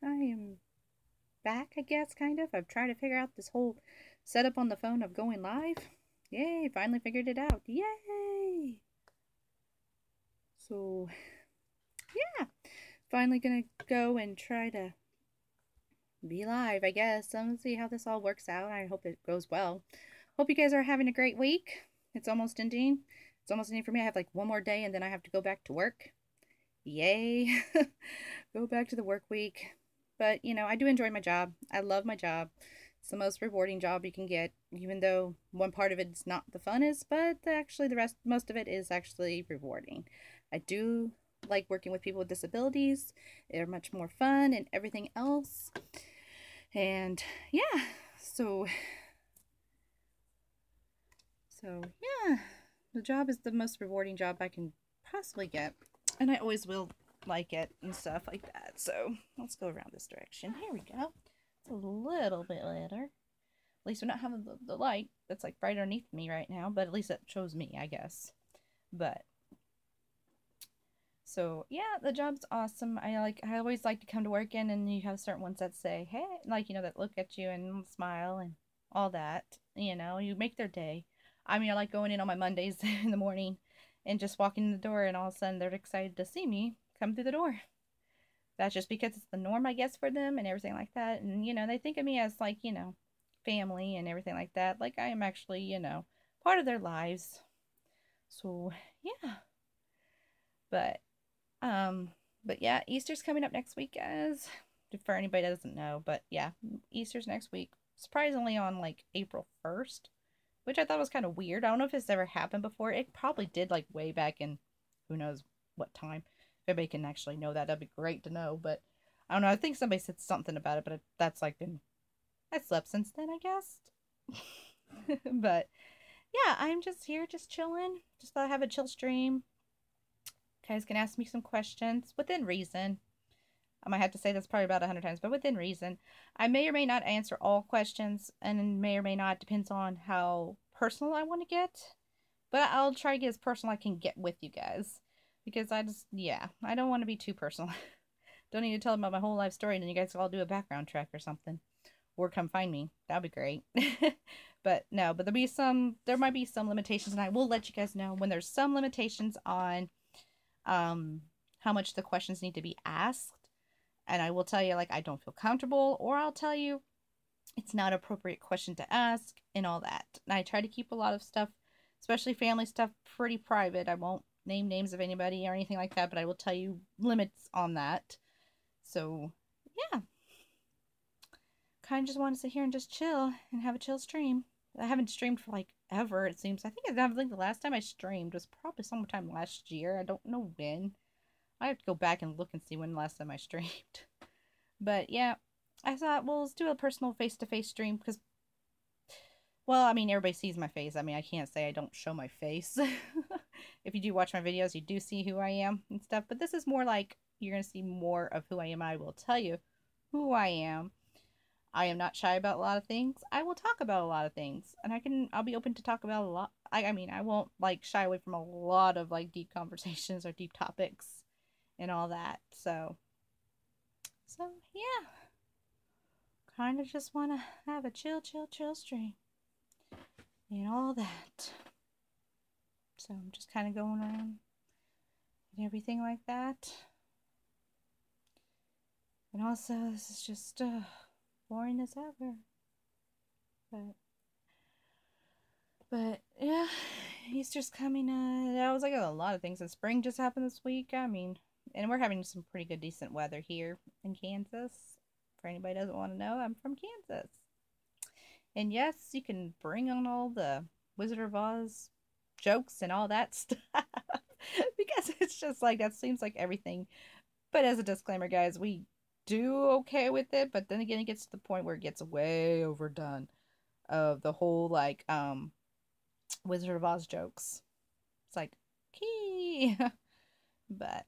I am back, I guess, kind of. I'm trying to figure out this whole setup on the phone of going live. Yay, finally figured it out. Yay! So, yeah, finally gonna go and try to be live, I guess. I'm gonna see how this all works out. I hope it goes well. Hope you guys are having a great week. It's almost ending. It's almost ending for me. I have like one more day and then I have to go back to work. Yay! Go back to the work week. But, you know, I do enjoy my job. I love my job. It's the most rewarding job you can get, even though one part of it's not the funnest, but actually most of it is actually rewarding. I do like working with people with disabilities. They're much more fun and everything else. And yeah, so yeah, the job is the most rewarding job I can possibly get. And I always will like it and stuff like that. So let's go around this direction. Here we go. It's a little bit better. At least we're not having the light that's like right underneath me right now, but at least it shows me, I guess. But so yeah, the job's awesome. I always like to come to work in, and you have certain ones that say, hey, like, you know, that look at you and smile and all that. You know, you make their day. I mean, I like going in on my Mondays in the morning and just walking in the door, and all of a sudden they're excited to see me come through the door. That's just because it's the norm, I guess, for them and everything like that. And, you know, they think of me as like, you know, family and everything like that. Like I am actually, you know, part of their lives. So, yeah. But, um, but yeah, Easter's coming up next week, guys. For anybody that doesn't know. But yeah, Easter's next week. Surprisingly on like April 1st, which I thought was kind of weird. I don't know if it's ever happened before. It probably did like way back in who knows what time. If anybody can actually know that, that'd be great to know. But I don't know. I think somebody said something about it, but that's like been I slept since then, I guess. But yeah, I'm just here, just chilling. Just thought I'd have a chill stream. You guys can ask me some questions within reason. I might have to say this probably about 100 times, but within reason. I may or may not answer all questions, and may or may not, depends on how personal I want to get. But I'll try to get as personal I can get with you guys. Because yeah, I don't want to be too personal. Don't need to tell them about my whole life story, and then you guys all do a background track or something. Or come find me. That'd be great. But no, but there might be some limitations, and I will let you guys know when there's some limitations on how much the questions need to be asked. And I will tell you, like, I don't feel comfortable, or I'll tell you it's not appropriate question to ask and all that. And I try to keep a lot of stuff, especially family stuff, pretty private. I won't name names of anybody or anything like that, but I will tell you limits on that. So, yeah. Kind of just want to sit here and just chill and have a chill stream. I haven't streamed for like ever, it seems. I think the last time I streamed was probably sometime last year. I don't know when. I have to go back and look and see when the last time I streamed. But yeah, I thought, well, let's do a personal face-to-face stream because, well, I mean, everybody sees my face. I mean, I can't say I don't show my face. If you do watch my videos, you do see who I am and stuff. But this is more like you're going to see more of who I am. I will tell you who I am. I am not shy about a lot of things. I will talk about a lot of things, and I'll be open to talk about a lot. I mean, I won't like shy away from a lot of like deep conversations or deep topics and all that. So yeah, kind of just want to have a chill stream and all that. So I'm just kind of going around and everything like that. And also, this is just boring as ever. But yeah, Easter's coming. I was like a lot of things. And spring just happened this week. I mean, and we're having some pretty good, decent weather here in Kansas. For anybody who doesn't want to know, I'm from Kansas. And yes, you can bring on all the Wizard of Oz jokes and all that stuff. Because it's just like, that seems like everything. But as a disclaimer, guys, we do okay with it. But then again, it gets to the point where it gets way overdone. Of the whole, like, Wizard of Oz jokes. It's like, key. but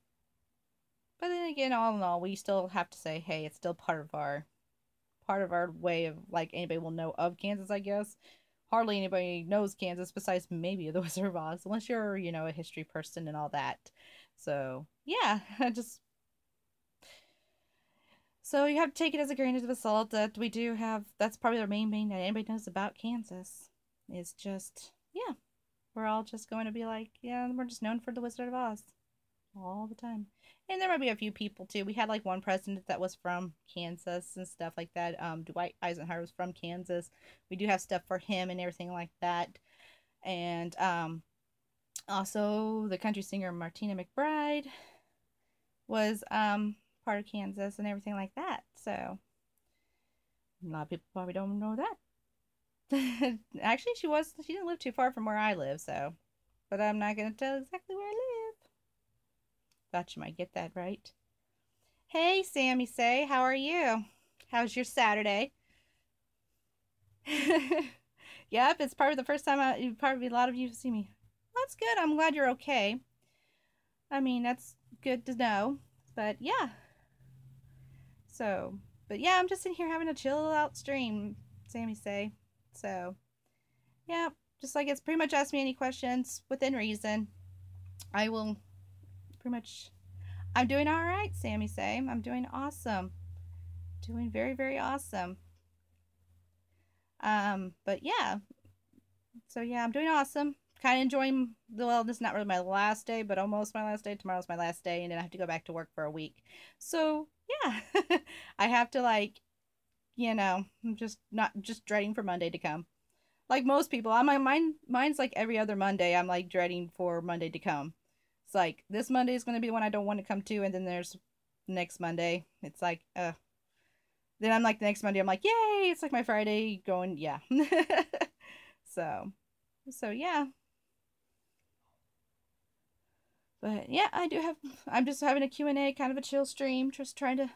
then again, all in all, we still have to say, hey, it's still part of our way of, like, anybody will know of Kansas, I guess. Hardly anybody knows Kansas besides maybe the Wizard of Oz, unless you're, you know, a history person and all that. So yeah, So you have to take it as a grain of salt that we do have. That's probably the main thing that anybody knows about Kansas. Is just, yeah, we're all just going to be like, yeah, we're just known for the Wizard of Oz all the time. And there might be a few people too. We had like one president that was from Kansas and stuff like that. Dwight Eisenhower was from Kansas. We do have stuff for him and everything like that. And also the country singer Martina McBride was part of Kansas and everything like that. So a lot of people probably don't know that. Actually, she didn't live too far from where I live, so but I'm not gonna tell exactly where I live. Thought you might get that right. Hey, Sammy Say, how are you? How's your Saturday? Yep, it's probably the first time probably a lot of you see me. That's good. I'm glad you're okay. I mean, that's good to know. But yeah. So, but yeah, I'm just sitting here having a chill out stream, Sammy Say. So, yeah, just like it's pretty much ask me any questions within reason. I will pretty much. I'm doing all right, Sammy Say. I'm doing awesome. Doing very, very awesome. But yeah. So yeah, I'm doing awesome. Kind of enjoying the well, this is not really my last day, but almost my last day. Tomorrow's my last day, and then I have to go back to work for a week. So yeah. I have to like, I'm just not just dreading for Monday to come. Like most people, I'm like mine's like every other Monday. I'm like dreading for Monday to come. It's like this Monday is going to be the one I don't want to come to, and then there's next Monday. It's like, then I'm like the next Monday. I'm like, yay! It's like my Friday going, yeah. so, so yeah. But yeah, I do have. I'm just having a Q&A, kind of a chill stream, just trying to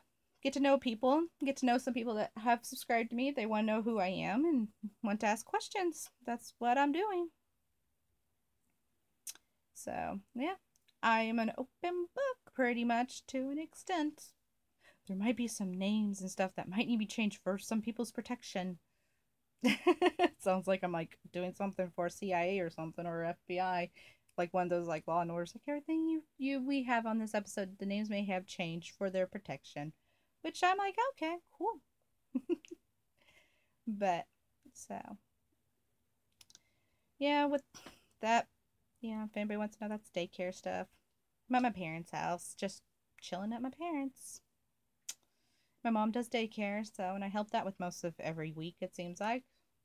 get to know people, get to know some people that have subscribed to me. They want to know who I am and want to ask questions. That's what I'm doing. So, yeah, I am an open book pretty much to an extent. There might be some names and stuff that might need to be changed for some people's protection. Sounds like I'm like doing something for CIA or something or FBI. Like one of those like Law and Orders, like everything we have on this episode, the names may have changed for their protection. Which I'm like, okay, cool. But so yeah, with that, yeah, if anybody wants to know, that's daycare stuff. I'm at my parents' house, just chilling at my parents'. My mom does daycare, so and I help that with most of every week, it seems like.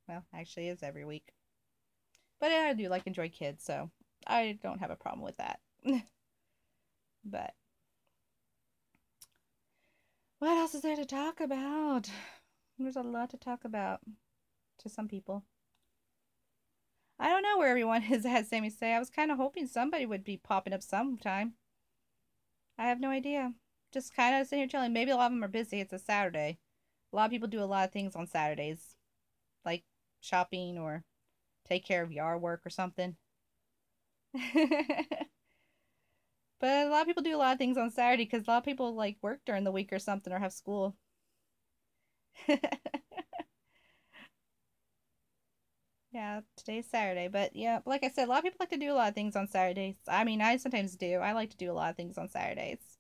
Well, actually is every week. But I do like enjoy kids, so I don't have a problem with that. But what else is there to talk about? There's a lot to talk about to some people. I don't know where everyone is at, Sammy Say. I was kind of hoping somebody would be popping up sometime. I have no idea. Just kind of sitting here chilling. Maybe a lot of them are busy. It's a Saturday. A lot of people do a lot of things on Saturdays, like shopping or take care of yard work or something. But a lot of people do a lot of things on Saturday because a lot of people like work during the week or something or have school. Yeah, today's Saturday, but yeah, like I said, a lot of people like to do a lot of things on Saturdays. I mean, I sometimes do. I like to do a lot of things on Saturdays.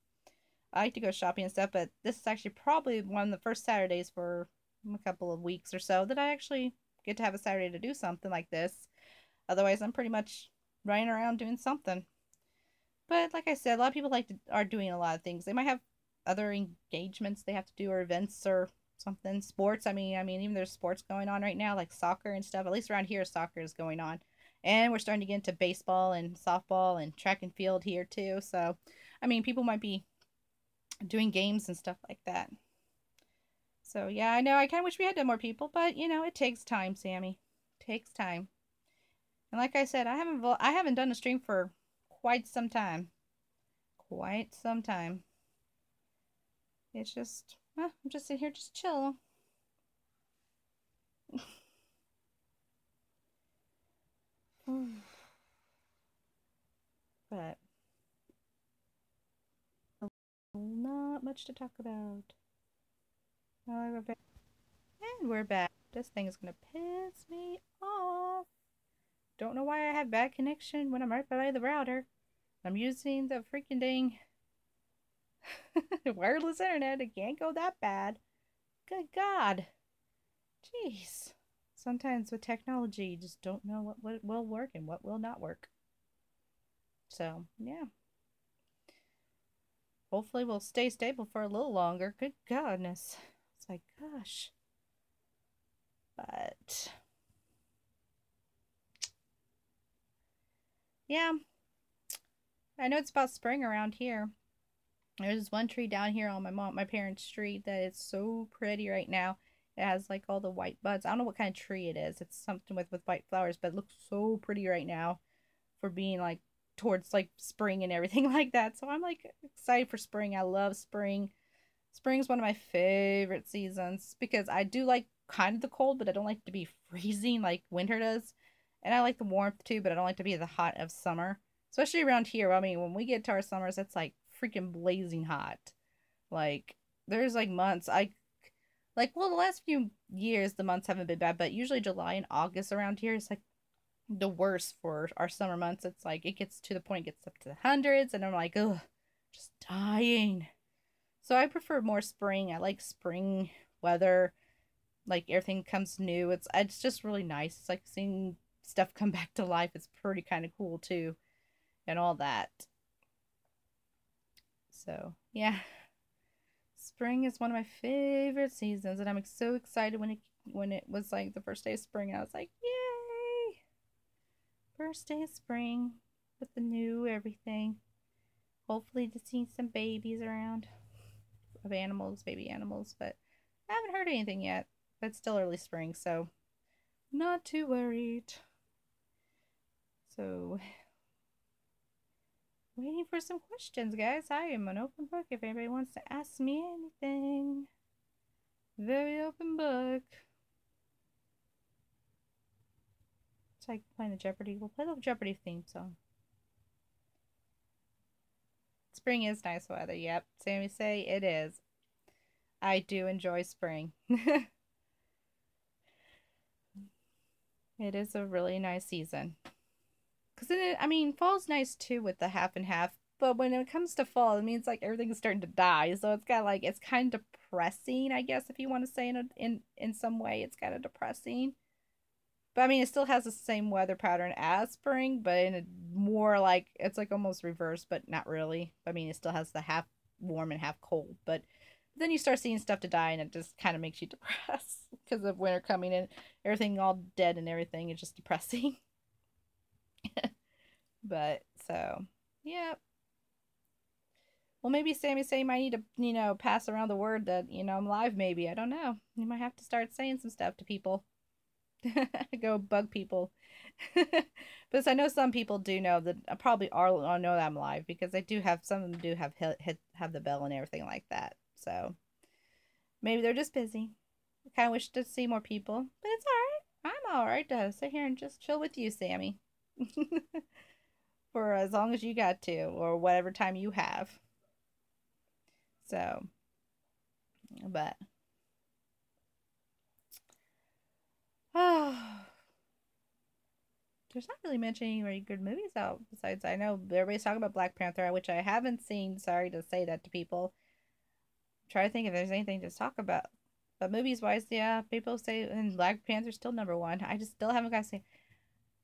I like to go shopping and stuff, but this is actually probably one of the first Saturdays for a couple of weeks or so that I actually get to have a Saturday to do something like this. Otherwise, I'm pretty much running around doing something. But like I said, a lot of people are doing a lot of things. They might have other engagements they have to do or events or something. Sports. I mean, even there's sports going on right now, like soccer and stuff. At least around here, soccer is going on, and we're starting to get into baseball and softball and track and field here too. So, I mean, people might be doing games and stuff like that. So yeah, I know. I kind of wish we had done more people, but it takes time, Sammy. It takes time. And like I said, I haven't done a stream for quite some time. Quite some time. It's just, I'm just sitting here, just chill. But not much to talk about. And we're back. This thing is gonna piss me off. Don't know why I have bad connection when I'm right by the router. I'm using the freaking dang Wireless internet, it can't go that bad. Good God. Jeez. Sometimes with technology, you just don't know what will work and what will not work. So, yeah. Hopefully we'll stay stable for a little longer. Good goodness. It's like, gosh. But, yeah. I know it's about spring around here. There's one tree down here on my parents' street that is so pretty right now. It has like all the white buds. I don't know what kind of tree it is. It's something with white flowers, but it looks so pretty right now for being like towards like spring and everything like that. So I'm like excited for spring. I love spring. Spring's one of my favorite seasons because I do like kind of the cold, but I don't like to be freezing like winter does. And I like the warmth too, but I don't like to be the hot of summer. Especially around here. I mean, when we get to our summers, it's like freaking blazing hot. Like there's like months well the last few years the months haven't been bad, but usually July and August around here is like the worst for our summer months. It's like it gets to the point it gets up to the hundreds and I'm like, ugh, just dying. So I prefer more spring. I like spring weather. Like everything comes new. It's just really nice. It's like seeing stuff come back to life. It's pretty kind of cool too, and all that. So yeah, spring is one of my favorite seasons, and I'm so excited when it was like the first day of spring. I was like, yay! First day of spring with the new everything. Hopefully to see some babies around of animals, baby animals, but I haven't heard anything yet. But it's still early spring, so not too worried. So waiting for some questions, guys. I am an open book if anybody wants to ask me anything. Very open book. It's like playing the Jeopardy. We'll play the Jeopardy theme song. Spring is nice weather. Yep. Sammy say it is. I do enjoy spring. It is a really nice season. Because I mean, fall's nice too with the half and half. But when it comes to fall, it means like everything's starting to die. So it's got like it's kind of depressing, I guess, if you want to say in some way, it's kind of depressing. But I mean, it still has the same weather pattern as spring, but in a more like it's like almost reverse, but not really. I mean, it still has the half warm and half cold, but then you start seeing stuff to die, and it just kind of makes you depressed because of winter coming in, everything all dead and everything. It's just depressing. But so, yeah. Well, maybe Sammy say might need to, pass around the word that, I'm live, maybe. I don't know. You might have to start saying some stuff to people. Go bug people. Because I know some people do know that probably are know that I'm live because I do have some of them do have the bell and everything like that. So maybe they're just busy. I kind of wish to see more people, but it's all right. I'm all right to sit here and just chill with you, Sammy, for as long as you got to, or whatever time you have. So, but oh, there's not really much any very good movies out besides I know everybody's talking about Black Panther, which I haven't seen. Sorry to say that to people. Try to think if there's anything to talk about. But movies wise, yeah, people say and Black Panther's still number one. I just still haven't got to see.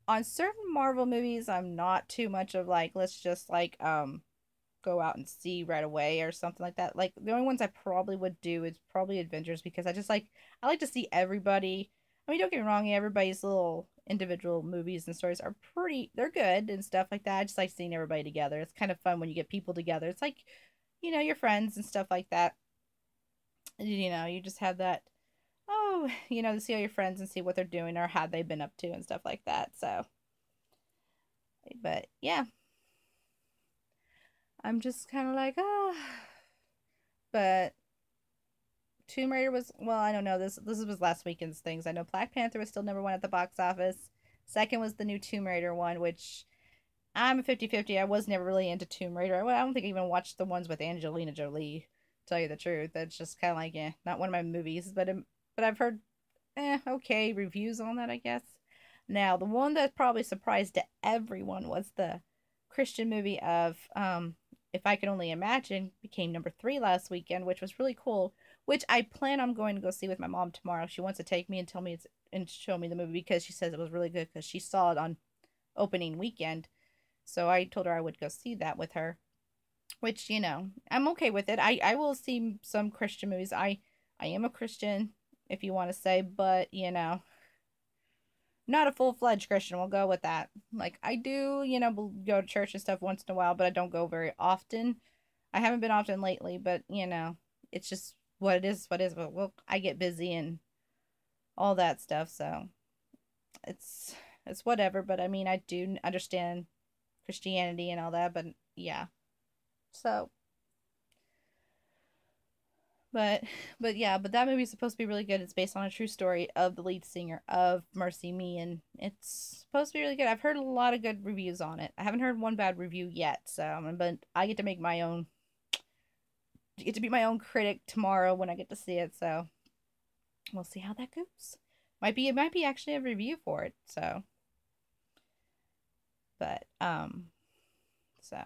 On certain Marvel movies, I'm not too much of like let's just like go out and see right away or something like that. Like the only ones I probably would do is probably Avengers because I like to see everybody. I mean, don't get me wrong, everybody's little individual movies and stories are they're good and stuff like that. I just like seeing everybody together. It's kind of fun when you get people together. It's like, your friends and stuff like that. You just have that, oh, to see all your friends and see what they're doing or how they've been up to and stuff like that. So, but yeah, I'm just kind of like, ah. But Tomb Raider was well, I don't know. This was last weekend's things. I know Black Panther was still number one at the box office. Second was the new Tomb Raider one, which I'm a 50-50. I was never really into Tomb Raider. I don't think I even watched the ones with Angelina Jolie, to tell you the truth. That's just kind of like, not one of my movies. But I've heard, okay reviews on that, I guess. Now, the one that probably surprised everyone was the Christian movie of If I Can Only Imagine became number 3 last weekend, which was really cool. Which I plan on going to go see with my mom tomorrow. She wants to take me and tell me it's and show me the movie because she says it was really good because she saw it on opening weekend. So I told her I would go see that with her, which I'm okay with it. I will see some Christian movies. I am a Christian, if you want to say, but not a full-fledged Christian. We'll go with that. Like I do, go to church and stuff once in a while, but I don't go very often. I haven't been often lately, but it's just what it is. What is? Well, I get busy and all that stuff, so it's it's whatever. But I mean, I do understand Christianity and all that, but yeah. So, but but that movie is supposed to be really good. It's based on a true story of the lead singer of Mercy Me, and it's supposed to be really good. I've heard a lot of good reviews on it. I haven't heard one bad review yet, so but I get to make my own get to be my own critic tomorrow when I get to see it, so we'll see how that goes. It might be actually a review for it, so but so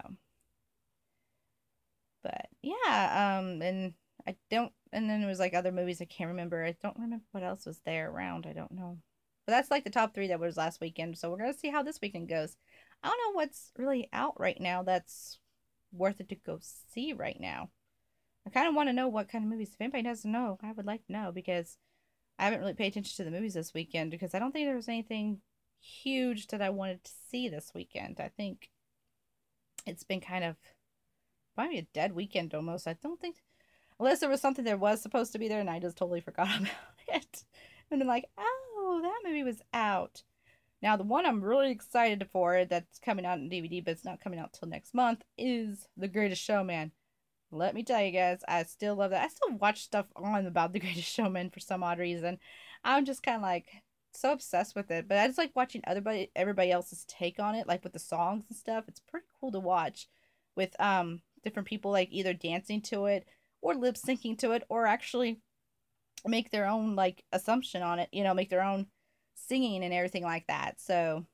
but yeah, and I don't and then it was like other movies I can't remember. I don't remember what else was there around. I don't know. But that's like the top 3 that was last weekend, so we're gonna see how this weekend goes. I don't know what's really out right now that's worth it to go see right now. I kind of want to know what kind of movies. If anybody doesn't know, I would like to know because I haven't really paid attention to the movies this weekend because I don't think there was anything huge that I wanted to see this weekend. I think it's been kind of probably a dead weekend almost. I don't think, unless there was something that was supposed to be there and I just totally forgot about it. And been like, oh, that movie was out. Now, the one I'm really excited for that's coming out in DVD, but it's not coming out till next month, is The Greatest Showman. Let me tell you guys, I still love that. I still watch stuff on about The Greatest Showman for some odd reason. I'm just kind of like so obsessed with it. But I just like watching everybody else's take on it, like with the songs and stuff. It's pretty cool to watch with different people like either dancing to it or lip syncing to it or actually make their own like assumption on it, make their own singing and everything like that. So,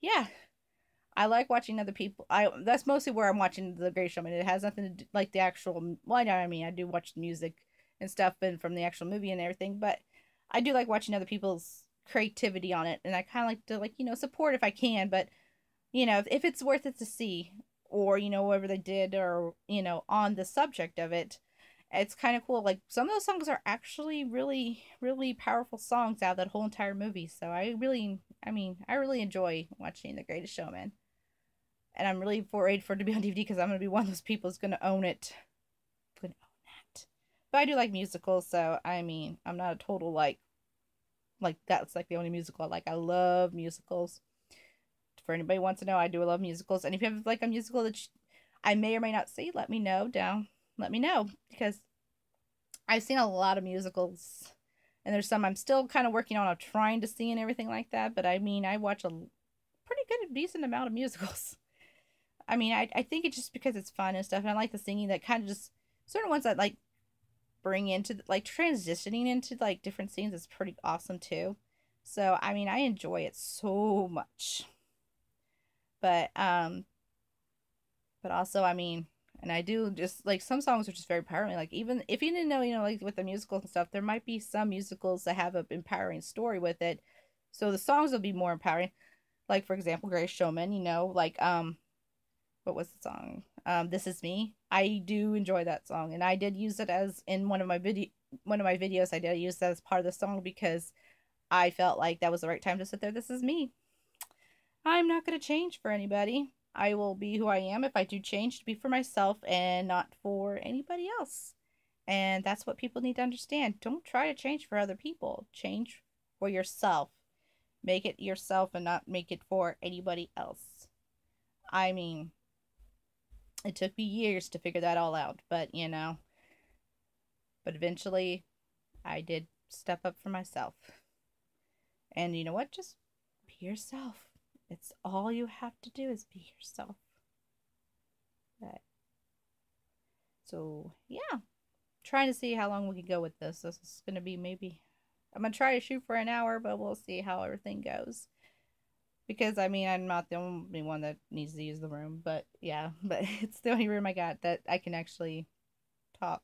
yeah. I like watching other people. That's mostly where I'm watching The Great Showman. It has nothing to do like the actual. Well, I mean, I do watch the music and stuff, and from the actual movie and everything. But I do like watching other people's creativity on it, and I kind of like to support if I can. But if it's worth it to see, or whatever they did, or on the subject of it, it's kind of cool. Like some of those songs are actually really, really powerful songs out of that whole entire movie. So I really enjoy watching The Greatest Showman. And I'm really worried for it to be on DVD because I'm going to be one of those people who's going to own it. I'm going to own that. But I do like musicals, so I mean, I'm not a total like that's like the only musical I like. I love musicals. For anybody who wants to know, I do love musicals. And if you have like a musical that I may or may not see, let me know down. Let me know because I've seen a lot of musicals. And there's some I'm still kind of working on of trying to see and everything like that. But I mean, I watch a pretty good, decent amount of musicals. I mean, I think it's just because it's fun and stuff, and I like the singing that kind of just certain ones that like bring into like transitioning into like different scenes is pretty awesome too. So I mean, I enjoy it so much. But but also I mean, and I do just like some songs are just very empowering. Like even if you didn't know, like with the musicals and stuff, there might be some musicals that have an empowering story with it. So the songs will be more empowering. Like for example, Great Showman, like what was the song? This Is Me. I do enjoy that song, and I did use it as in one of my videos. I did use that as part of the song because I felt like that was the right time to sit there. This is me. I'm not going to change for anybody. I will be who I am. If I do change, to be for myself and not for anybody else. And that's what people need to understand. Don't try to change for other people. Change for yourself. Make it yourself and not make it for anybody else. I mean, it took me years to figure that all out, but but eventually I did step up for myself. And you know what? Just be yourself. It's all you have to do is be yourself. But, so, yeah. Trying to see how long we can go with this. This is going to be maybe, I'm going to try to shoot for an hour, but we'll see how everything goes. Because I mean, I'm not the only one that needs to use the room, but yeah, but it's the only room I got that I can actually talk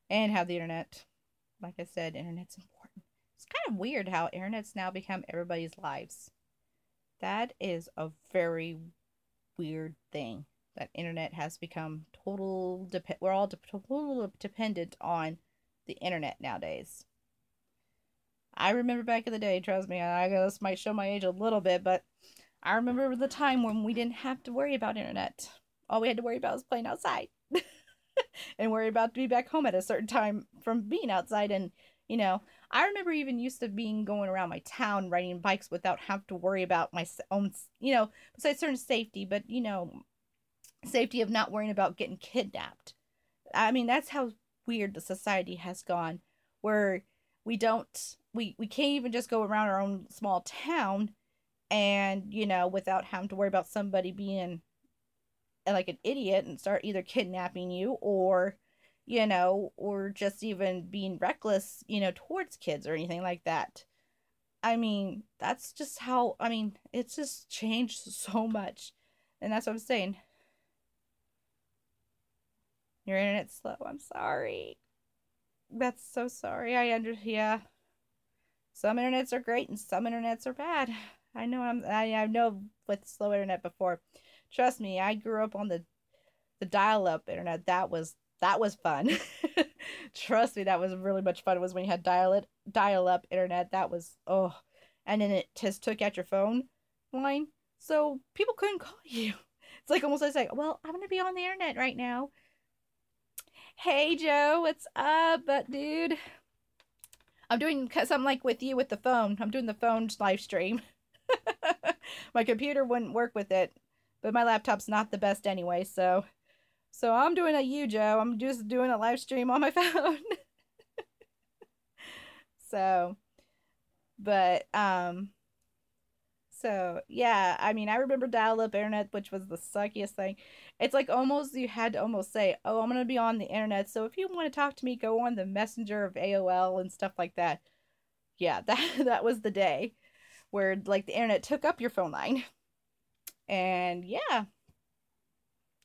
and have the internet. Like I said, internet's important. It's kind of weird how internet's now become everybody's lives. That is a very weird thing. That internet has become we're all total dependent on the internet nowadays. I remember back in the day, trust me, I guess might show my age a little bit, but I remember the time when we didn't have to worry about internet. All we had to worry about was playing outside and worry about to be back home at a certain time from being outside. And, you know, I remember even used to being going around my town riding bikes without having to worry about my own, besides certain safety, but, safety of not worrying about getting kidnapped. I mean, that's how weird the society has gone, where we can't even just go around our own small town and, without having to worry about somebody being like an idiot and start either kidnapping you or just even being reckless, towards kids or anything like that. I mean, that's just how, I mean, it's just changed so much. And that's what I'm saying. Your internet's slow. I'm sorry. That's so sorry. Yeah. Some internets are great and some internets are bad. I know with slow internet before. Trust me, I grew up on the dial-up internet. That was fun. Trust me, that was really much fun. It was when you had dial-up internet. That was, oh, and then it just took out your phone line, so people couldn't call you. It's like almost like, well, I'm gonna be on the internet right now. Hey Joe, what's up, but dude? I'm doing something like with you with the phone. I'm doing the phone live stream. My computer wouldn't work with it, but my laptop's not the best anyway, so I'm doing a you, Joe. I'm just doing a live stream on my phone. So, but so yeah, I mean, I remember dial-up internet, which was the suckiest thing. It's like almost you had to almost say, "Oh, I'm gonna be on the internet, so if you want to talk to me, go on the messenger of AOL and stuff like that." Yeah, that was the day where like the internet took up your phone line, and yeah, and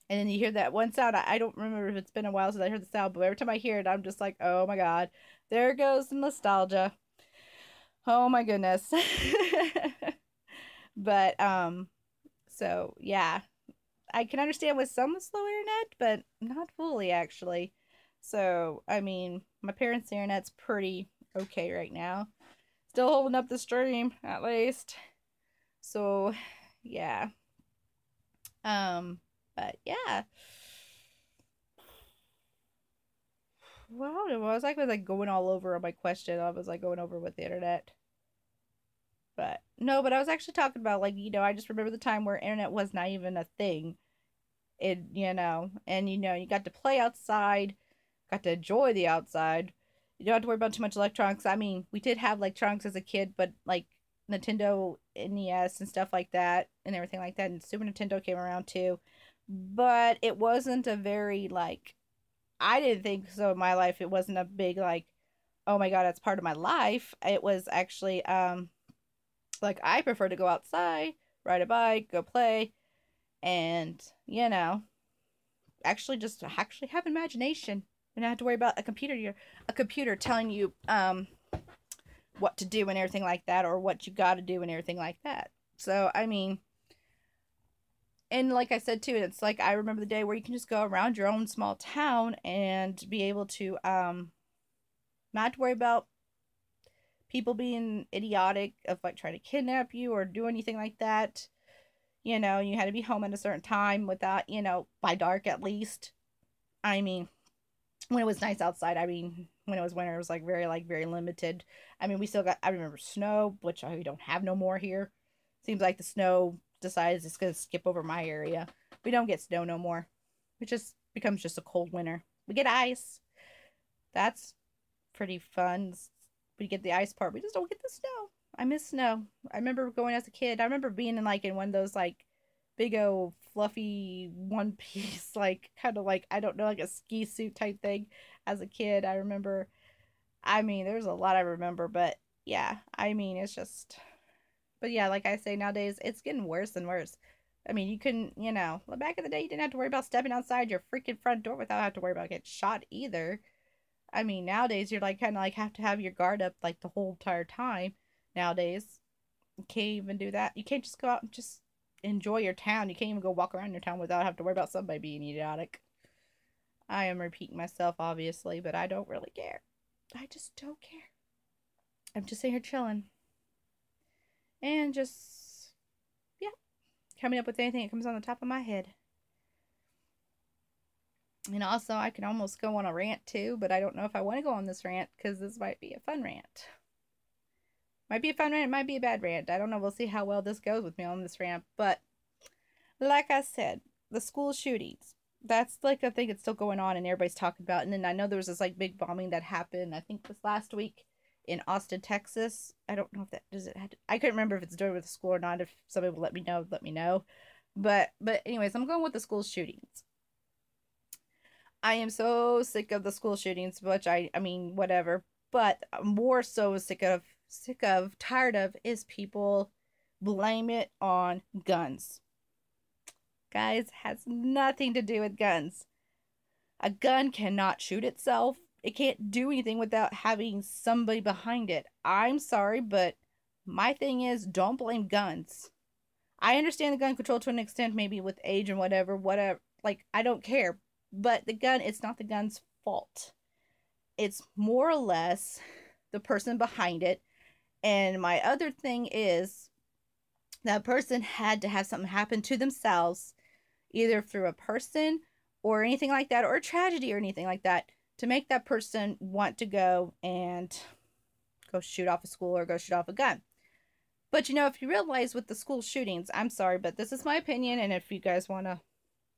then you hear that one sound. I don't remember if it's been a while since I heard the sound, but every time I hear it, I'm just like, "Oh my God, there goes the nostalgia." Oh my goodness. But so yeah, I can understand with some slow internet, but not fully actually. So, I mean, my parents' internet's pretty okay right now. Still holding up the stream, at least. So, yeah. But yeah. Well, I was like going all over on my question. I was like going over with the internet. But no, but I was actually talking about like, I just remember the time where internet was not even a thing. And you got to play outside, got to enjoy the outside. You don't have to worry about too much electronics. I mean, we did have electronics as a kid, but like Nintendo NES and stuff like that and everything like that, and Super Nintendo came around too. But it wasn't a very like I didn't think so in my life. It wasn't a big like, oh my God, that's part of my life. It was actually like I prefer to go outside, ride a bike, go play, and actually have imagination and not have to worry about a computer telling you what to do and everything like that, or what you got to do and everything like that. So I mean, and like I said too, it's like I remember the day where you can just go around your own small town and be able to not have to worry about people being idiotic of like trying to kidnap you or do anything like that. You had to be home at a certain time without, by dark at least. I mean, when it was nice outside, I mean, when it was winter, it was like very limited. I mean, I remember snow, which I don't have no more here. Seems like the snow decides it's going to skip over my area. We don't get snow no more. It just becomes just a cold winter. We get ice. That's pretty fun. We get the ice part. We just don't get the snow. I miss snow. I remember going as a kid. I remember being in one of those like big old fluffy one piece, like kind of like I don't know, like a ski suit type thing as a kid. I remember. I mean, there's a lot I remember, but yeah, I mean, it's just But yeah, like I say, nowadays it's getting worse and worse. I mean, you couldn't, back in the day, you didn't have to worry about stepping outside your freaking front door without having to worry about getting shot either. I mean, nowadays you're like kind of like have to have your guard up like the whole entire time. Nowadays, you can't even do that. You can't just go out and just enjoy your town. You can't even go walk around your town without having to worry about somebody being idiotic. I am repeating myself, obviously, but I don't really care. I just don't care. I'm just sitting here chilling and just, yeah, coming up with anything that comes on the top of my head. And also, I can almost go on a rant too, but I don't know if I want to go on this rant because this might be a fun rant. Might be a fun rant, might be a bad rant. I don't know. We'll see how well this goes with me on this rant. But like I said, the school shootings. That's like a thing that's still going on and everybody's talking about. And then I know there was this like big bombing that happened, I think this last week in Austin, Texas. I don't know if that does it have to, I couldn't remember if it's doing with the school or not. If somebody will let me know, let me know. But anyways, I'm going with the school shootings. I am so sick of the school shootings, which I mean, whatever. But I'm more so tired of is people blame it on guns. Guys, has nothing to do with guns. A gun cannot shoot itself. It can't do anything without having somebody behind it. I'm sorry, but my thing is don't blame guns. I understand the gun control to an extent, maybe with age and whatever. Like, I don't care. But the gun, it's not the gun's fault. It's more or less the person behind it. And my other thing is that person had to have something happen to themselves, either through a person or anything like that, or a tragedy or anything like that, to make that person want to go and go shoot off a school or go shoot off a gun. But if you realize with the school shootings, I'm sorry, but this is my opinion, and if you guys want to,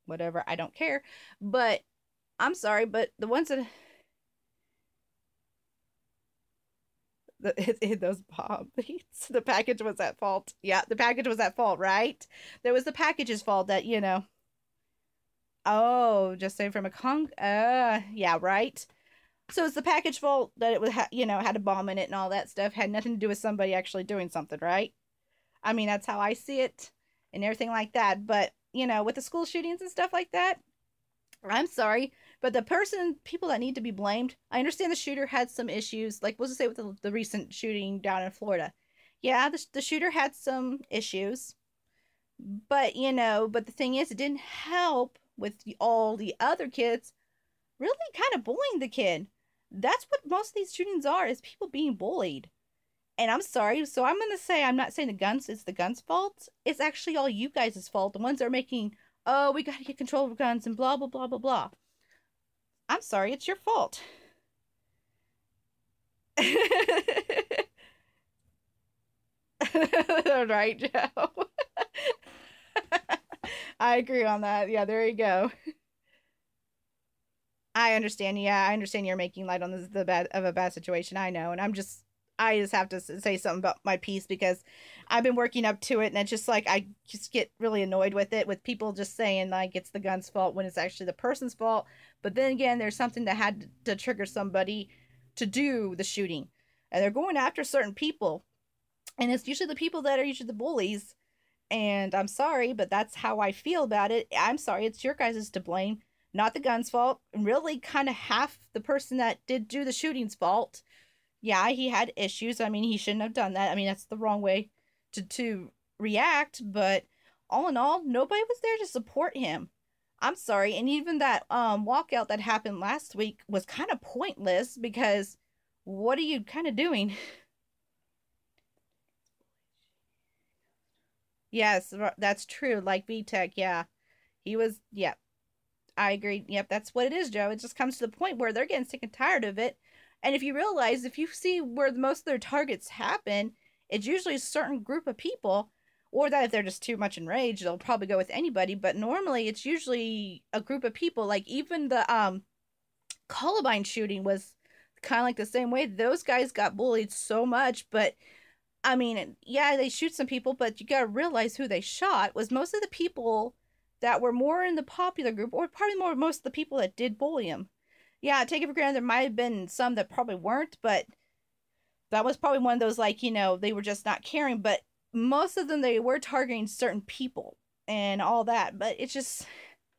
whatever, I don't care. But I'm sorry, but the ones that those bomb beats, the package was at fault. Yeah, the package was at fault, right? There was the package's fault that, Oh, just say from a yeah, right. So it's the package fault that it was, had a bomb in it and all that stuff. Had nothing to do with somebody actually doing something, right? I mean, that's how I see it and everything like that. But, with the school shootings and stuff like that, I'm sorry, but people that need to be blamed, I understand the shooter had some issues, like we'll just say with the recent shooting down in Florida. Yeah, the shooter had some issues, but but the thing is, it didn't help with all the other kids really kind of bullying the kid. That's what most of these shootings are, is people being bullied. And I'm sorry, so I'm gonna say, I'm not saying it's the gun's fault. It's actually all you guys' fault. The ones that are making, oh, we gotta get control of guns and blah blah blah blah blah. I'm sorry, it's your fault. Right, Joe. I agree on that. Yeah, there you go. I understand. Yeah, I understand you're making light on a bad situation. I know, and I just have to say something about my piece because I've been working up to it, and it's just like I just get really annoyed with it, with people just saying like it's the gun's fault when it's actually the person's fault. But then again, there's something that had to trigger somebody to do the shooting, and they're going after certain people, and it's usually the people that are usually the bullies. And I'm sorry, but that's how I feel about it. I'm sorry, it's your guys' to blame, not the gun's fault. And really, kind of half the person that did do the shooting's fault. Yeah, he had issues. I mean, he shouldn't have done that. I mean, that's the wrong way to react. But all in all, nobody was there to support him. I'm sorry. And even that walkout that happened last week was kind of pointless because what are you kind of doing? Yes, that's true. Like VTech, yeah. He was, yeah, I agree. Yep, that's what it is, Joe. It just comes to the point where they're getting sick and tired of it. And if you see where most of their targets happen, it's usually a certain group of people, or that if they're just too much enraged, they'll probably go with anybody. But normally, it's usually a group of people. Like even the Columbine shooting was kind of like the same way. Those guys got bullied so much, but I mean, yeah, they shoot some people, but you gotta realize who they shot was most of the people that were more in the popular group, or probably most of the people that did bully him. Yeah, I take it for granted there might have been some that probably weren't, but that was probably one of those, like, they were just not caring. But most of them, they were targeting certain people and all that, but it's just,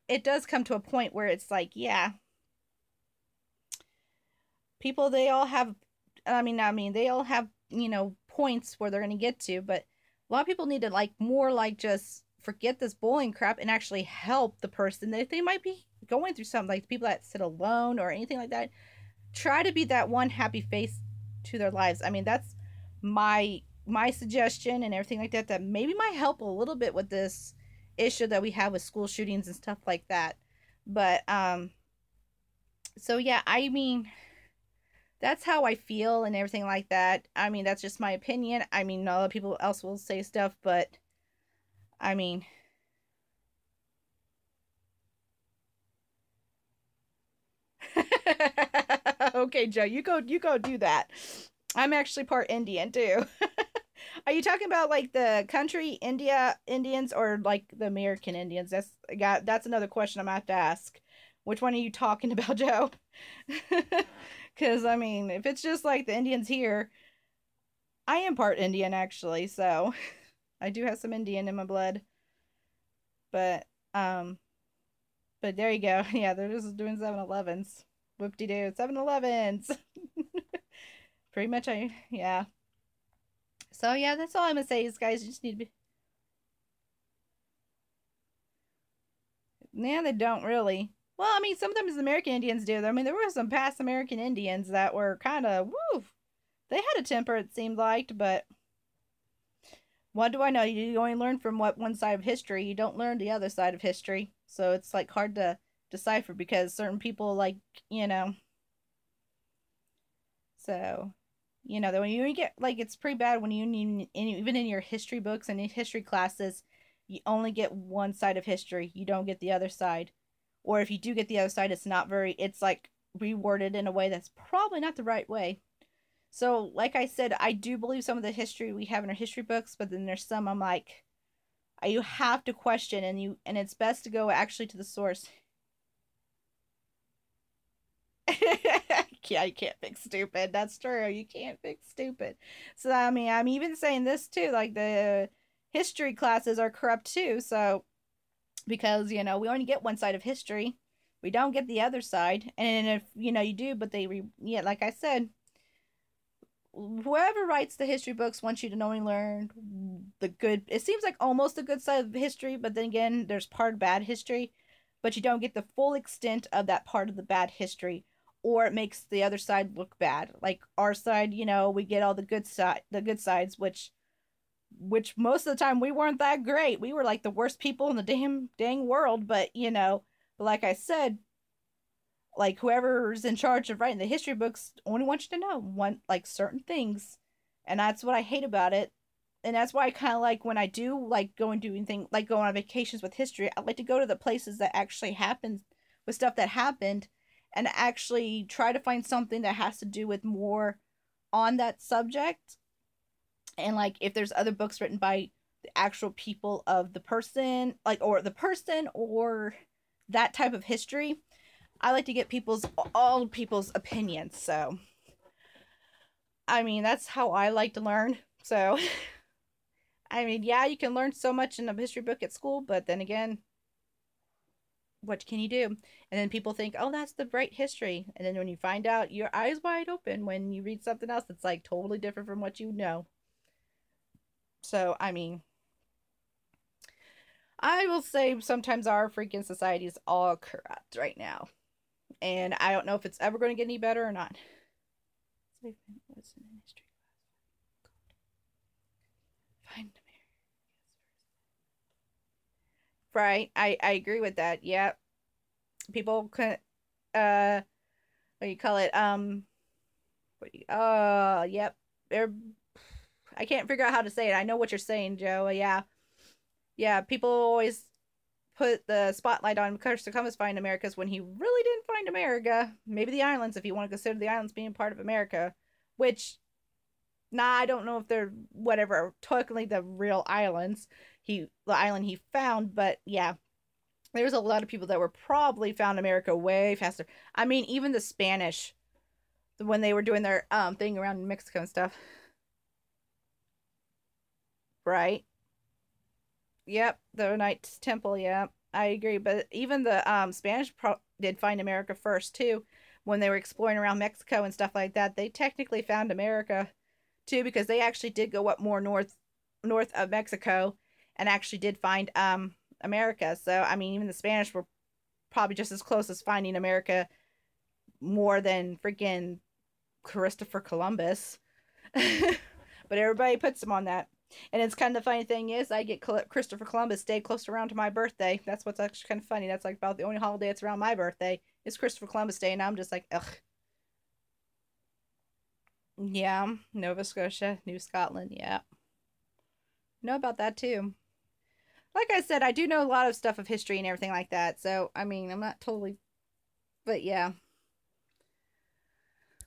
it does come to a point where it's like, yeah, people, they all have, they all have, points where they're going to get to, but a lot of people need to, like, more like just forget this bullying crap and actually help the person that they might be going through something, like people that sit alone or anything like that. Try to be that one happy face to their lives. I mean, that's my suggestion and everything like that, that maybe might help a little bit with this issue that we have with school shootings and stuff like that. But so yeah, I mean, that's how I feel and everything like that. I mean, that's just my opinion. I mean, a lot of people else will say stuff, but I mean, okay, Joe, you go do that. I'm actually part Indian too. Are you talking about like the country India Indians or like the American Indians? That's another question I'm gonna have to ask. Which one are you talking about, Joe? Because I mean, if it's just like the Indians here, I am part Indian actually, so I do have some Indian in my blood. But um, but there you go. Yeah, they're just doing 7-Elevens. Whoop de doo, 7-Elevens. Pretty much, yeah. So yeah, that's all I'm gonna say is, guys, you just need to be. Yeah, they don't really. Well, I mean, sometimes the American Indians do. I mean, there were some past American Indians that were kind of woo. They had a temper, it seemed like, but what do I know? You only learn from what one side of history. You don't learn the other side of history. So it's like hard to decipher because certain people, like, you know, so that when you get, like, it's pretty bad when even in your history books and in history classes, you only get one side of history. You don't get the other side. Or if you do get the other side, it's like reworded in a way that's probably not the right way. So, like I said, I do believe some of the history we have in our history books, but then there's some I'm like, you have to question, and it's best to go actually to the source. Yeah, you can't fix stupid. That's true. You can't fix stupid. So I mean, I'm even saying this too, like the history classes are corrupt too. So because we only get one side of history, we don't get the other side. And if you do, but yeah, like I said, whoever writes the history books wants you to only learn the good. It seems like almost the good side of history, but then again, there's part bad history, but you don't get the full extent of that part of the bad history, or it makes the other side look bad. Like our side, we get all the good sides, which most of the time we weren't that great. We were like the worst people in the dang world, but like I said, like whoever's in charge of writing the history books only wants you to know one like certain things, and that's what I hate about it. And that's why I kind of like when I do like go and do anything like go on vacations with history, I like to go to the places that actually happened with stuff that happened, and actually try to find something that has to do with more on that subject. And like if there's other books written by the actual people of the person, like, or the person, or that type of history, I like to get all people's opinions. So, I mean, that's how I like to learn. So, I mean, yeah, you can learn so much in a history book at school, but then again, what can you do? And then people think, oh, that's the right history. And then when you find out, your eyes wide open when you read something else that's like totally different from what you know. So, I mean, I will say sometimes our freaking society is all corrupt right now. And I don't know if it's ever going to get any better or not. What's in history class? Find right. I agree with that. Yeah. People can what do you call it? Yep. They're I can't figure out how to say it. I know what you're saying, Joe. Yeah. Yeah, people always put the spotlight on Christopher Columbus finding Americas when he really didn't find America. Maybe the islands, if you want to consider the islands being part of America. Which, nah, I don't know if they're whatever, totally the real islands. The island he found, but yeah, there's a lot of people that were probably found America way faster. I mean, even the Spanish, when they were doing their thing around Mexico and stuff. Right. Yep, the Knights Temple, yeah. I agree, but even the Spanish did find America first too when they were exploring around Mexico and stuff like that. They technically found America too because they actually did go up more north of Mexico and actually did find America. So, I mean, even the Spanish were probably just as close as finding America more than freaking Christopher Columbus. But everybody puts him on that. And it's kind of the funny thing is, I get Christopher Columbus Day close around to my birthday. That's what's actually kind of funny. That's like about the only holiday that's around my birthday is Christopher Columbus Day, and I'm just like, ugh. Yeah, Nova Scotia, New Scotland. Yeah, know about that too. Like I said, I do know a lot of stuff of history and everything like that. So I mean, I'm not totally, but yeah.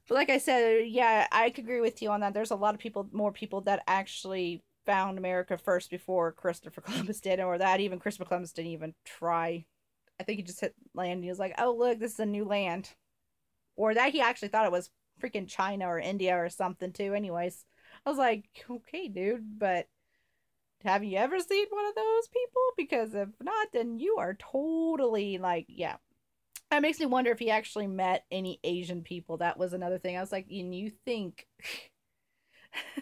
But like I said, yeah, I could agree with you on that. There's a lot of people, more people that actually found America first before Christopher Columbus did, or that even Christopher Columbus didn't even try. I think he just hit land and he was like, oh, look, this is a new land. Or that he actually thought it was freaking China or India or something, too. Anyways, I was like, okay, dude, but have you ever seen one of those people? Because if not, then you are totally like, yeah. That makes me wonder if he actually met any Asian people. That was another thing. I was like, and you think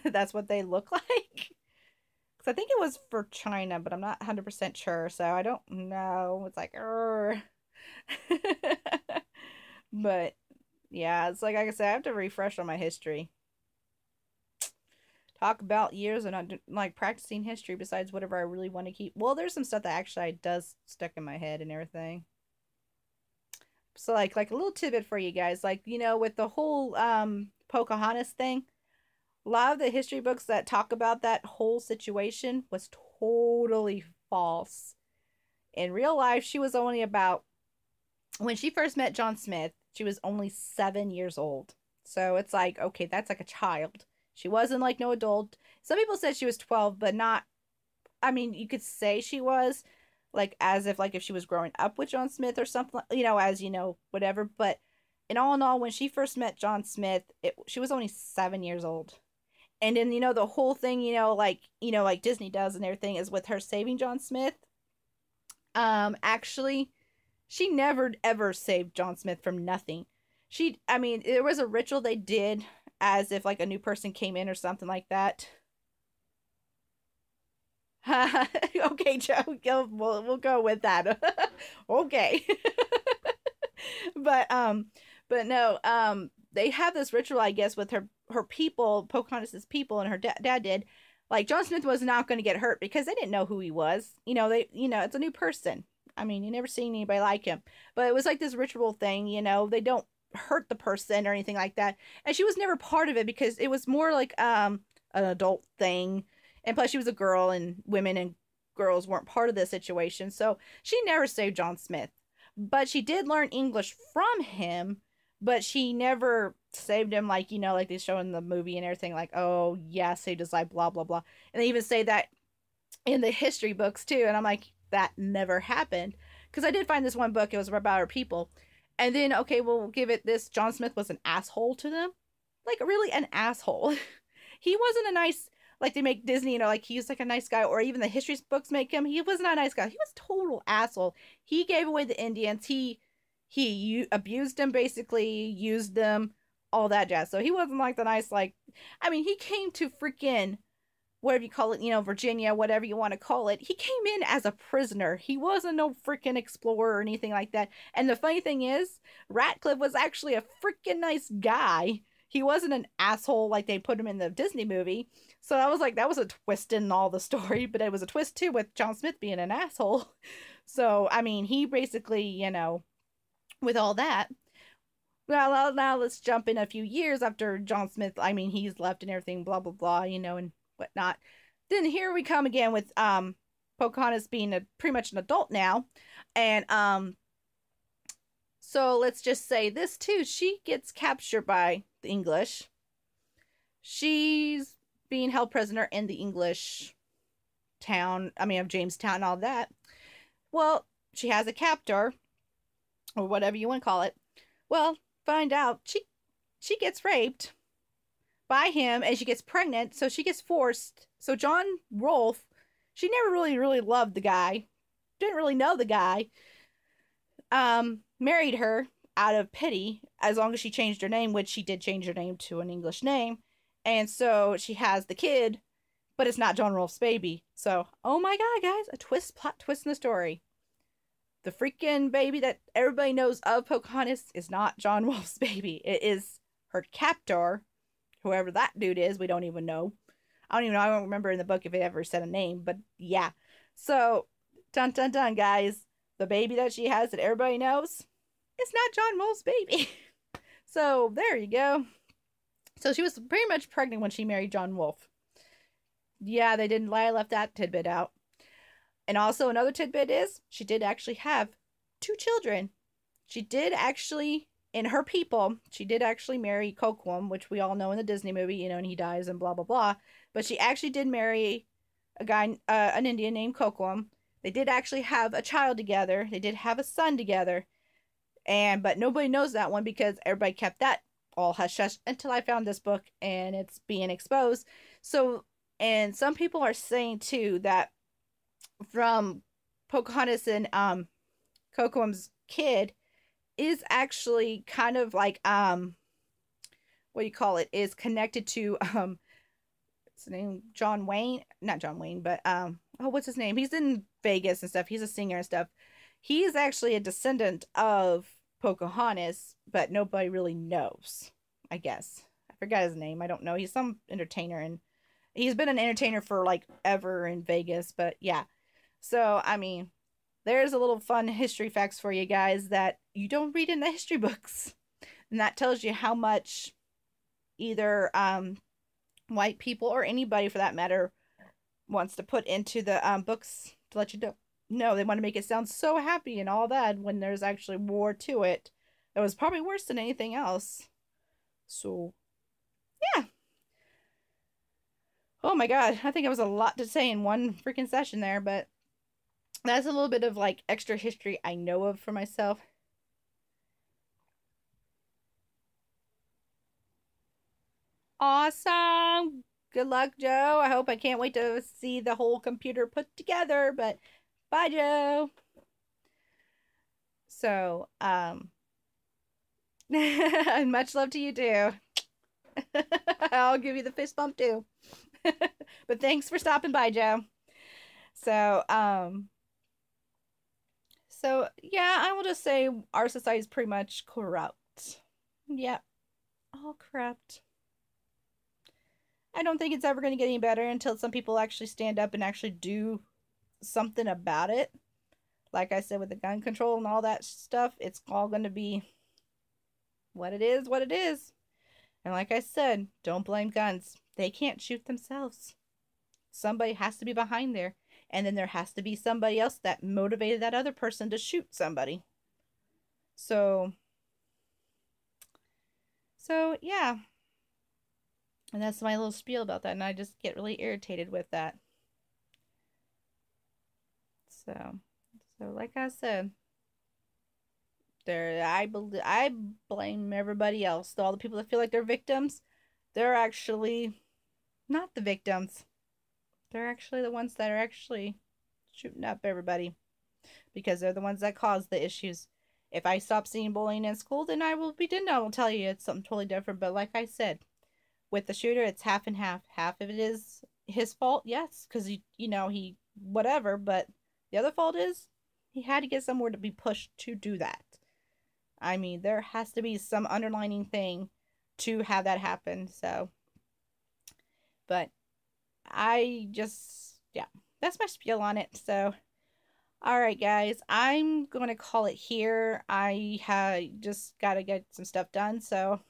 that's what they look like? Because I think it was for China, but I'm not 100% sure. So I don't know. It's like, but yeah, it's like I said, I have to refresh on my history. Talk about years and not like practicing history besides whatever I really want to keep. Well, there's some stuff that actually does stuck in my head and everything. So like a little tidbit for you guys, like with the whole Pocahontas thing, a lot of the history books that talk about that whole situation was totally false. In real life, she was only about when she first met John Smith, she was only 7 years old. So it's like, okay, that's like a child. She wasn't like no adult. Some people said she was 12, but not, I mean, you could say she was like as if like if she was growing up with John Smith or something, as whatever. But in all, when she first met John Smith, she was only 7 years old. And then the whole thing, like Disney does and everything is with her saving John Smith. Actually, she never ever saved John Smith from nothing. I mean, there was a ritual they did as if like a new person came in or something like that. Okay, Joe, we'll go with that. Okay. but but no, they have this ritual, I guess, with her people, Pocahontas's people, and her dad did. Like John Smith was not going to get hurt because they didn't know who he was. It's a new person. I mean, you never seen anybody like him. But it was like this ritual thing. They don't hurt the person or anything like that. And she was never part of it because it was more like an adult thing. And plus, she was a girl, and women and girls weren't part of this situation. So she never saved John Smith. But she did learn English from him, but she never saved him like, like they show in the movie and everything, like, oh, yeah, saved his life, blah, blah, blah. And they even say that in the history books, too. And I'm like, that never happened. Because I did find this one book, it was about our people. And then, okay, we'll give it this. John Smith was an asshole to them. Like, really an asshole. He wasn't a nice, like they make Disney, like he's like a nice guy, or even the history books make him. He was not a nice guy. He was a total asshole. He gave away the Indians. He abused them, basically, used them, all that jazz. So he wasn't like the nice, like, I mean, he came to freaking, whatever you call it, Virginia, whatever you want to call it. He came in as a prisoner. He wasn't no freaking explorer or anything like that. And the funny thing is, Ratcliffe was actually a freaking nice guy. He wasn't an asshole like they put him in the Disney movie. So I was like, that was a twist in all the story, but it was a twist too with John Smith being an asshole. So, I mean, he basically, with all that. Well, now let's jump in a few years after John Smith. I mean, he's left and everything, blah, blah, blah, and whatnot. Then here we come again with Pocahontas being pretty much an adult now. And so let's just say this too. She gets captured by the English. She's being held prisoner in the English town, of Jamestown and all that. Well, she has a captor, or whatever you want to call it. Well, find out she gets raped by him and she gets pregnant, so she gets forced. So John Rolfe, she never really loved the guy, didn't really know the guy, married her out of pity, as long as she changed her name, which she did change her name to an English name. And so she has the kid, but it's not John Rolfe's baby. So, oh my god, guys, a plot twist in the story. The freaking baby that everybody knows of Pocahontas is not John Rolfe's baby. It is her captor, whoever that dude is. We don't even know. I don't even know. I don't remember in the book if it ever said a name, but yeah. So, dun dun dun, guys. The baby that she has that everybody knows, it's not John Rolfe's baby. So, there you go. So, she was pretty much pregnant when she married John Rolfe. Yeah, they didn't lie. I left that tidbit out. And also, another tidbit is she did actually have 2 children. She did actually, in her people, she did actually marry Coquitlam, which we all know in the Disney movie, you know, and he dies and blah, blah, blah. But she actually did marry a guy, an Indian named Coquitlam. They did actually have a child together. They did have a son together. But nobody knows that one because everybody kept that all hush hush until I found this book and it's being exposed. So, and some people are saying too that from Pocahontas and Coquitlam's kid is actually kind of like what do you call it, is connected to what's his name, John Wayne, not John Wayne, but oh, what's his name, he's in Vegas and stuff, he's a singer and stuff. He's actually a descendant of Pocahontas, but nobody really knows, I guess. I forgot his name. I don't know. He's some entertainer, and he's been an entertainer for like ever in Vegas, but yeah. So, I mean, there's a little fun history facts for you guys that you don't read in the history books. And that tells you how much either white people or anybody for that matter wants to put into the books to let you know. No, they want to make it sound so happy and all that when there's actually more to it. That was probably worse than anything else. So, yeah. Oh my god, I think it was a lot to say in one freaking session there, but that's a little bit of like extra history I know of for myself. Awesome. Good luck, Joe. I can't wait to see the whole computer put together, but bye, Joe. So, much love to you too. I'll give you the fist bump too. But thanks for stopping by, Joe. So, yeah, I will just say our society is pretty much corrupt. Yep. All corrupt. I don't think it's ever going to get any better until some people actually stand up and actually do something about it. Like I said, with the gun control and all that stuff, it's all going to be what it is, what it is. And like I said, don't blame guns. They can't shoot themselves. Somebody has to be behind there. And then there has to be somebody else that motivated that other person to shoot somebody. So yeah. And that's my little spiel about that. And I just get really irritated with that. So like I said, I blame everybody else. All the people that feel like they're victims, they're actually not the victims. They're actually the ones that are actually shooting up everybody because they're the ones that cause the issues. If I stop seeing bullying in school, then I will tell you it's something totally different. But like I said, with the shooter, it's half and half. Half of it is his fault, yes, because he whatever. But the other fault is he had to get somewhere to be pushed to do that. I mean, there has to be some underlining thing to have that happen. So, but yeah, that's my spiel on it. So, all right, guys, I'm going to call it here. I just got to get some stuff done. So,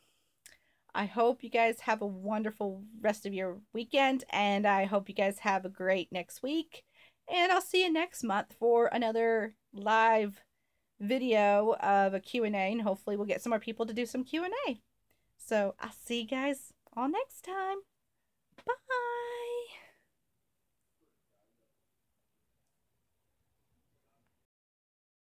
I hope you guys have a wonderful rest of your weekend, and I hope you guys have a great next week. And I'll see you next month for another live video of a Q&A, and hopefully we'll get some more people to do some Q&A. So I'll see you guys all next time. Bye.